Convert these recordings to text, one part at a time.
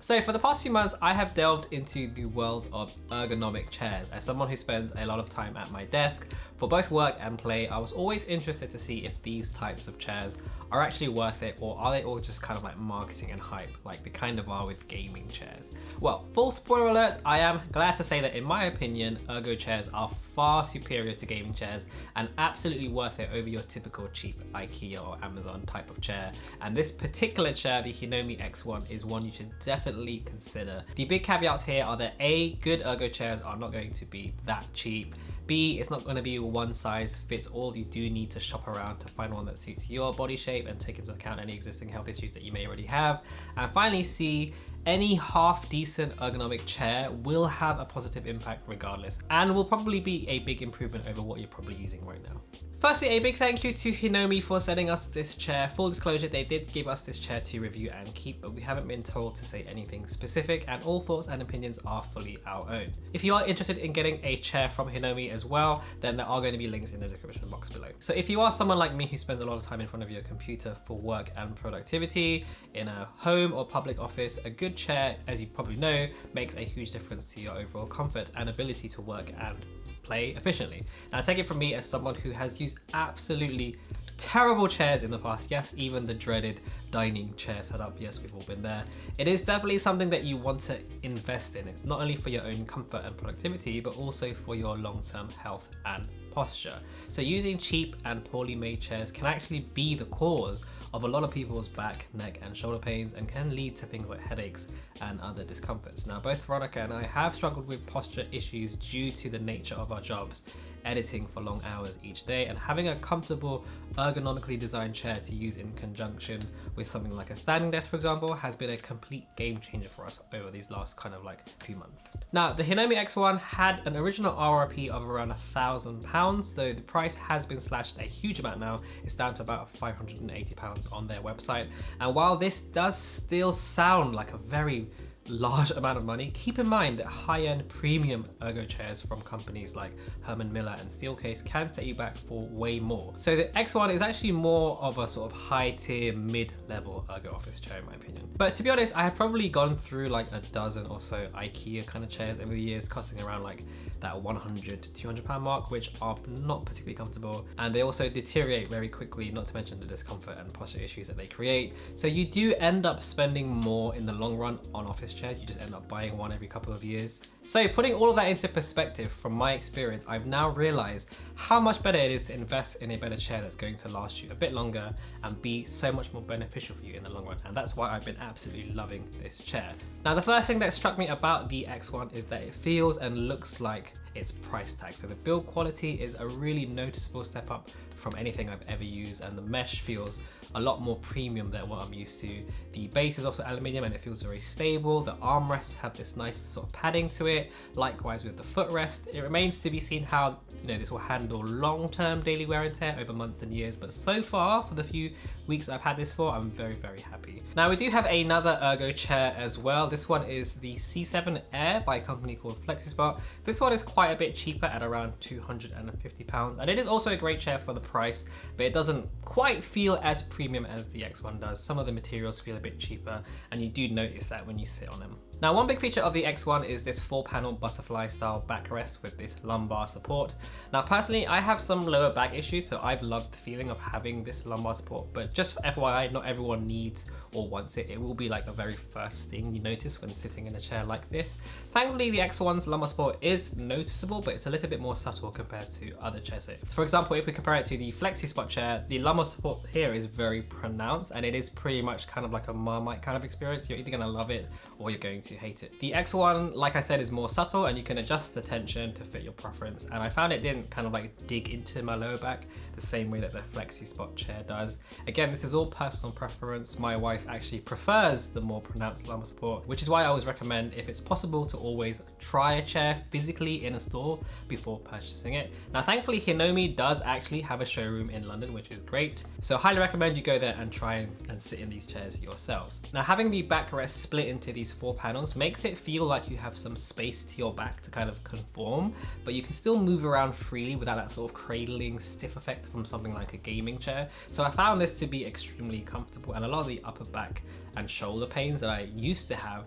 So for the past few months, I have delved into the world of ergonomic chairs. As someone who spends a lot of time at my desk for both work and play, I was always interested to see if these types of chairs are actually worth it, or are they all just kind of like marketing and hype, like they kind of are with gaming chairs. Well, full spoiler alert, I am glad to say that in my opinion, ergo chairs are far superior to gaming chairs and absolutely worth it over your typical cheap IKEA or Amazon type of chair. And this particular chair, the Hinomi X1, is one you should definitely consider. The big caveats here are that A, good ergo chairs are not going to be that cheap. B, it's not going to be one size fits all. You do need to shop around to find one that suits your body shape and take into account any existing health issues that you may already have. And finally, C, any half decent ergonomic chair will have a positive impact regardless, and will probably be a big improvement over what you're probably using right now. Firstly, a big thank you to Hinomi for sending us this chair. Full disclosure, they did give us this chair to review and keep, but we haven't been told to say anything specific, and all thoughts and opinions are fully our own. If you are interested in getting a chair from Hinomi as well, then there are going to be links in the description box below. So if you are someone like me who spends a lot of time in front of your computer for work and productivity, in a home or public office, a good chair, as you probably know, makes a huge difference to your overall comfort and ability to work and play efficiently. Now, take it from me as someone who has used absolutely terrible chairs in the past. Yes, even the dreaded dining chair setup. Yes, we've all been there. It is definitely something that you want to invest in. It's not only for your own comfort and productivity, but also for your long-term health and posture. So using cheap and poorly made chairs can actually be the cause of a lot of people's back, neck and shoulder pains, and can lead to things like headaches and other discomforts. Now, both Veronica and I have struggled with posture issues due to the nature of our jobs, editing for long hours each day, and having a comfortable ergonomically designed chair to use in conjunction with something like a standing desk, for example, has been a complete game changer for us over these last kind of like few months. Now, the Hinomi X1 had an original RRP of around £1,000, though the price has been slashed a huge amount now. It's down to about £580 on their website. And while this does still sound like a very large amount of money, keep in mind that high-end premium ergo chairs from companies like Herman Miller and Steelcase can set you back for way more. So the X1 is actually more of a sort of high-tier, mid-level ergo office chair in my opinion. But to be honest, I have probably gone through like a dozen or so IKEA kind of chairs over the years, costing around like that £100 to £200 mark, which are not particularly comfortable, and they also deteriorate very quickly, not to mention the discomfort and posture issues that they create. So you do end up spending more in the long run on office chairs. You just end up buying one every couple of years. So putting all of that into perspective, from my experience, I've now realized how much better it is to invest in a better chair that's going to last you a bit longer and be so much more beneficial for you in the long run. And that's why I've been absolutely loving this chair. Now, the first thing that struck me about the X1 is that it feels and looks like its price tag. So the build quality is a really noticeable step up from anything I've ever used, and the mesh feels a lot more premium than what I'm used to. The base is also aluminium and it feels very stable. The armrests have this nice sort of padding to it. Likewise with the footrest. It remains to be seen how this will handle long-term daily wear and tear over months and years, but so far, for the few weeks I've had this for, I'm very, very happy. Now, we do have another ergo chair as well. This one is the C7 Air by a company called FlexiSpot. This one is quite a bit cheaper at around £250, and it is also a great chair for the price, but it doesn't quite feel as premium as the X1 does. Some of the materials feel a bit cheaper, and you do notice that when you sit on them. Now, one big feature of the X1 is this 4-panel butterfly style backrest with this lumbar support. Now, personally, I have some lower back issues, so I've loved the feeling of having this lumbar support, but just FYI, not everyone needs or wants it. It will be like the very first thing you notice when sitting in a chair like this. Thankfully, the X1's lumbar support is noticeable, but it's a little bit more subtle compared to other chairs. For example, if we compare it to the FlexiSpot chair, the lumbar support here is very pronounced, and it is pretty much kind of like a Marmite kind of experience. You're either gonna love it or you're going to hate it. The X1, like I said, is more subtle, and you can adjust the tension to fit your preference. And I found it didn't kind of like dig into my lower back the same way that the FlexiSpot chair does. Again, this is all personal preference. My wife actually prefers the more pronounced lumbar support, which is why I always recommend, if it's possible, to always try a chair physically in a store before purchasing it. Now, thankfully, Hinomi does actually have a showroom in London, which is great. So I highly recommend you go there and try and sit in these chairs yourselves. Now, having the backrest split into these 4 panels panels makes it feel like you have some space to your back to kind of conform, but you can still move around freely without that sort of cradling stiff effect from something like a gaming chair. So I found this to be extremely comfortable, and a lot of the upper back and shoulder pains that I used to have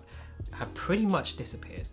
pretty much disappeared.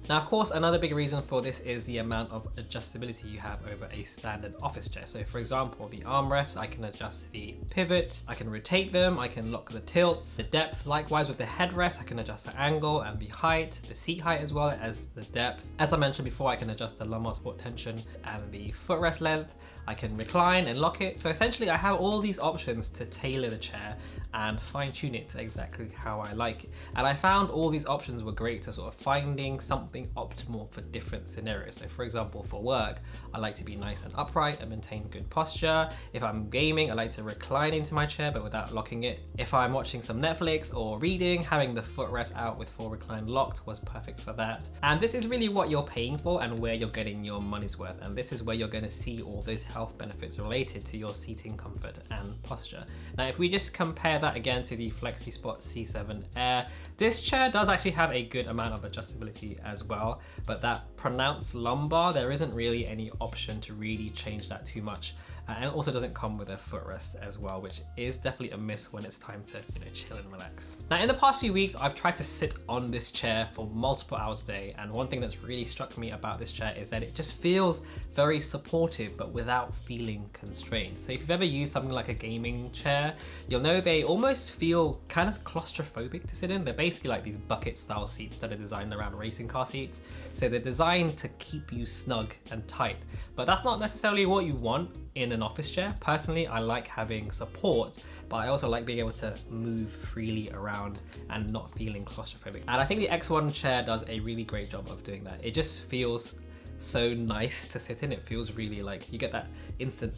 Now, of course, another big reason for this is the amount of adjustability you have over a standard office chair. So for example, the armrests, I can adjust the pivot, I can rotate them, I can lock the tilts, the depth. Likewise with the headrest, I can adjust the angle and the height, the seat height as well as the depth. As I mentioned before, I can adjust the lumbar support tension and the footrest length. I can recline and lock it. So essentially I have all these options to tailor the chair and fine tune it to exactly how I like it. And I found all these options were great to sort of finding something optimal for different scenarios. So for example, for work, I like to be nice and upright and maintain good posture. If I'm gaming, I like to recline into my chair, but without locking it. If I'm watching some Netflix or reading, having the footrest out with full recline locked was perfect for that. And this is really what you're paying for and where you're getting your money's worth. And this is where you're going to see all those health benefits related to your seating comfort and posture. Now, if we just compare that again to the FlexiSpot C7 Air, this chair does actually have a good amount of adjustability as well, but that pronounced lumbar, there isn't really any option to really change that too much. And it also doesn't come with a footrest as well, which is definitely a miss when it's time to, chill and relax. Now, in the past few weeks, I've tried to sit on this chair for multiple hours a day. And one thing that's really struck me about this chair is that it just feels very supportive, but without feeling constrained. So if you've ever used something like a gaming chair, you'll know they almost feel kind of claustrophobic to sit in. They're basically like these bucket style seats that are designed around racing car seats. So they're designed to keep you snug and tight, but that's not necessarily what you want in an office chair. Personally, I like having support, but I also like being able to move freely around and not feeling claustrophobic. And I think the X1 chair does a really great job of doing that. It just feels so nice to sit in. It feels really like you get that instant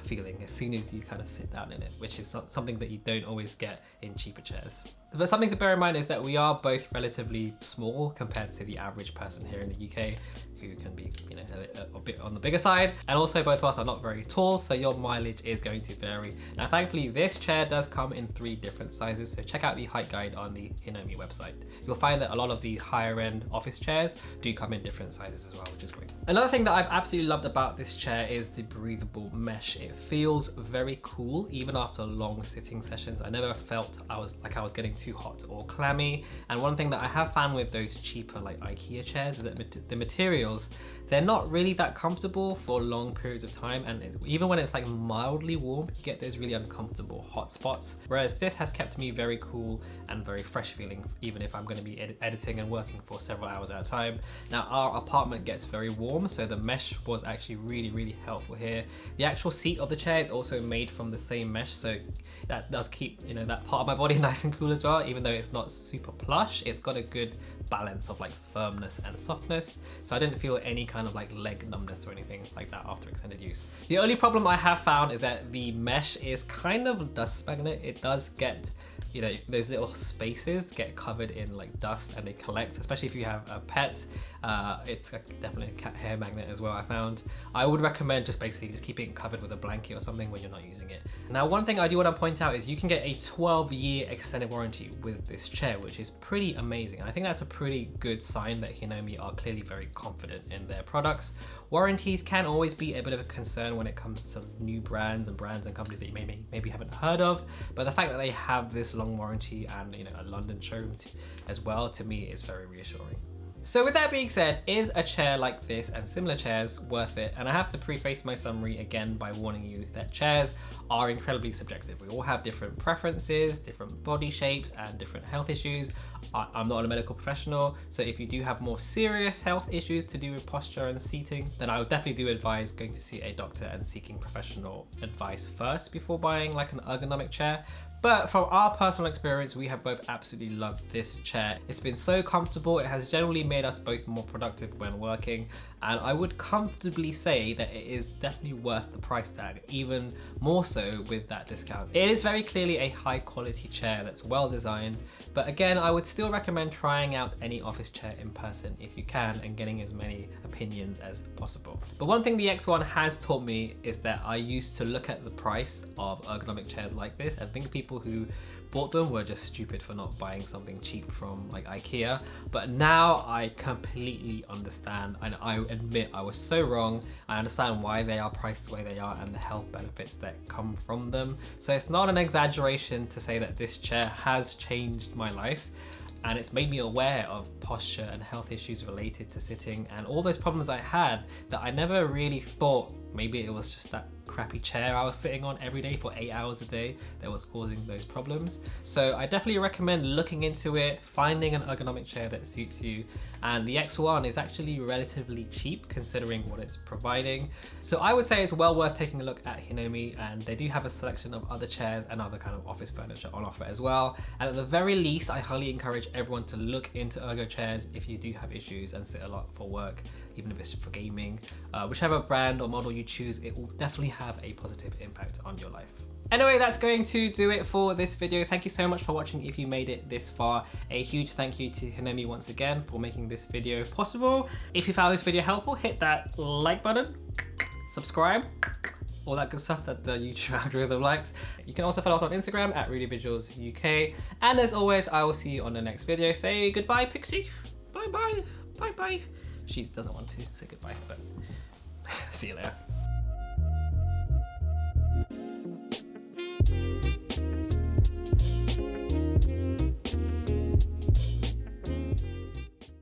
feeling as soon as you kind of sit down in it, which is something that you don't always get in cheaper chairs. But something to bear in mind is that we are both relatively small compared to the average person here in the UK, who can be, a bit on the bigger side. And also both of us are not very tall, so your mileage is going to vary. Now, thankfully, this chair does come in 3 different sizes, so check out the height guide on the Hinomi website. You'll find that a lot of the higher end office chairs do come in different sizes as well, which is great. Another thing that I've absolutely loved about this chair is the breathable mesh. It feels very cool, even after long sitting sessions. I never felt I was getting too hot or clammy. And one thing that I have found with those cheaper like IKEA chairs is that the materials, they're not really that comfortable for long periods of time, and even when it's like mildly warm, you get those really uncomfortable hot spots. Whereas this has kept me very cool and very fresh feeling, even if I'm going to be editing and working for several hours at a time. Now, our apartment gets very warm, so the mesh was actually really helpful here. The actual seat of the chair is also made from the same mesh, so that does keep that part of my body nice and cool as well. Even though it's not super plush, it's got a good balance of like firmness and softness, so I didn't feel any kind of like leg numbness or anything like that after extended use. The only problem I have found is that the mesh is kind of dust magnet. It does get, those little spaces get covered in like dust and they collect, especially if you have a pet. It's definitely a cat hair magnet as well, I found. I would recommend just keeping it covered with a blanket or something when you're not using it. Now, one thing I do want to point out is you can get a 12-year extended warranty with this chair, which is pretty amazing. I think that's a pretty good sign that Hinomi are clearly very confident in their products. Warranties can always be a bit of a concern when it comes to new brands and companies that you maybe haven't heard of, but the fact that they have this long warranty and a London showroom as well, to me is very reassuring. So with that being said, is a chair like this and similar chairs worth it? And I have to preface my summary again by warning you that chairs are incredibly subjective. We all have different preferences, different body shapes, and different health issues. I'm not a medical professional, so if you do have more serious health issues to do with posture and seating, then I would definitely do advise going to see a doctor and seeking professional advice first before buying like an ergonomic chair. But from our personal experience, we have both absolutely loved this chair. It's been so comfortable. It has generally made us both more productive when working. And I would comfortably say that it is definitely worth the price tag, even more so with that discount. It is very clearly a high quality chair that's well designed, but again, I would still recommend trying out any office chair in person if you can and getting as many opinions as possible. But one thing the X1 has taught me is that I used to look at the price of ergonomic chairs like this and think people who bought them were just stupid for not buying something cheap from like IKEA. But now I completely understand, and I admit I was so wrong. I understand why they are priced the way they are and the health benefits that come from them. So it's not an exaggeration to say that this chair has changed my life. And it's made me aware of posture and health issues related to sitting and all those problems I had that I never really thought maybe it was just that crappy chair I was sitting on every day for 8 hours a day that was causing those problems. So I definitely recommend looking into it, finding an ergonomic chair that suits you. And the X1 is actually relatively cheap considering what it's providing. So I would say it's well worth taking a look at Hinomi, and they do have a selection of other chairs and other kind of office furniture on offer as well. And at the very least, I highly encourage everyone to look into ergo chairs if you do have issues and sit a lot for work, even if it's for gaming. Whichever brand or model you choose, it will definitely have a positive impact on your life. Anyway, that's going to do it for this video. Thank you so much for watching if you made it this far. A huge thank you to Hinomi once again for making this video possible. If you found this video helpful, hit that like button, subscribe, all that good stuff that the YouTube algorithm likes. You can also follow us on Instagram at RudyVisualsUK. And as always, I will see you on the next video. Say goodbye, Pixie. Bye bye. Bye bye. She doesn't want to say goodbye, but see you later.